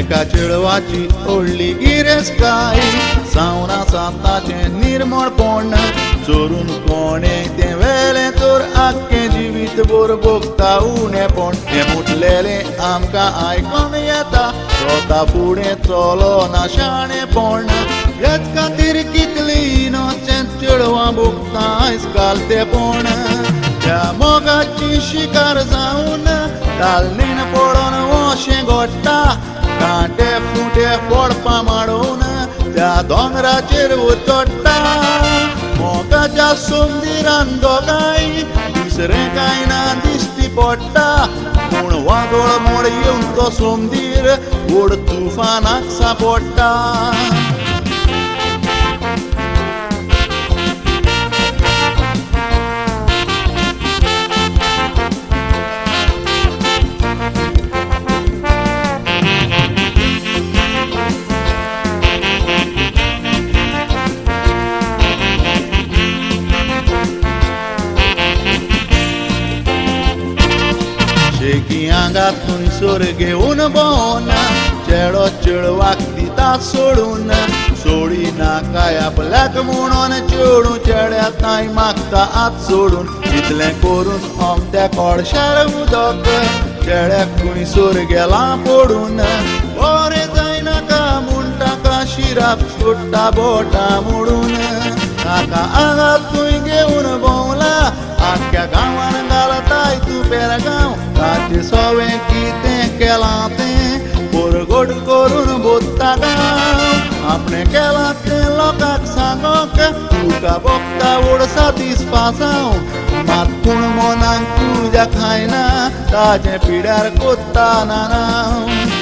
एका चेडवाची ओडली गिरेस्काय सावना साताचे निर्मळपण चोरून कोणे ते वेले तर आख्खे जिवीत भर भोगता उणेपण हे मुटलेले आमकां आयकून येता स्वता फुडें चलो ना शाणेपण हेच खातीर कितली इनोसेंट चेडवां भोगता आयज कालतेपण त्या मोगाची शिकार जावन तालनीन पडोन वोशें घोडटा कांटे फुटे फोडपा माडून त्या दोंगराचेर उतोडटा मोगाच्या सोंदिरान दोगाय दुसरें कांय ना दिश्टी पडटा पूण वादळ मोड येवन तो सोंदीर व्हड तुफानाक सांपडटा शेकी आंगातून सोर घेवन भोंवना चेडो चेडवाक दिता सोडून सोडी नाकाय आपल्याक म्हणून चेडू चेड्या ताई मागता हात सोडून इतलें करून ओमत्या कोळशार उदक चेड्याक खंयसर गेला पडून बरें जायनाका म्हूण ताका शिराक सोडटा बोटां मोडून ताका आंगातूय घेवन भोंवला आख्ख्या गांवान घालताय तूं पेरगांव ताचें सवें कितें केलां तें परगोड करून बोत्ता गांव आपणें केलां तें लोकांक सांगोंक तुका भोगता व्हड सातिस्फासांव मात पूण मनाक तुज्या खायना ताचें पिड्यार कोत्ता नानाव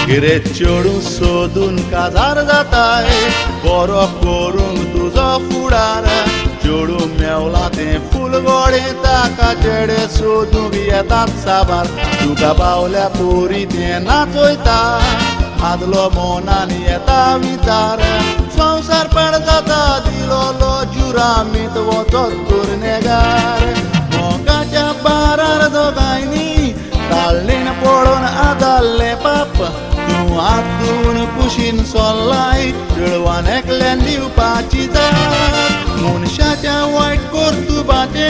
किरे चेडू सोदून काजार जाताय बरो करूंक तुजो फुडार चेडू मेवला तें फूल गोडे ताका चेडे सोदूंक येतात साबार तुका पावल्या पोरी तें नाचोयता आदलो मोनान येता विचार संवसार पाड जाता दिलोलो जुरामीत वचत तर नेगार मोगाच्या बारार दोगांयनी ताळणेन पडोन आदाल्ले पाप तूं हातून कुशीन सोल्लाय चेडवान एकल्यान दिवपाची जाप मनशाच्या वायट कर्तुबाचे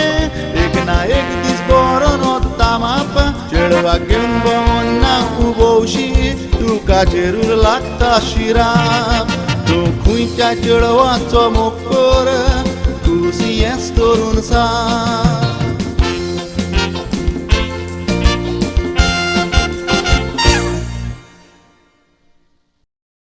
एक ना एक दीस बरो नोत्ता माप चेडवाक घेवन भोंवन ना उबोवशी तुका जरूर लागता शिराप तूं खंयच्या चेडवाचो मोग कर तूं सियेंस तरून सा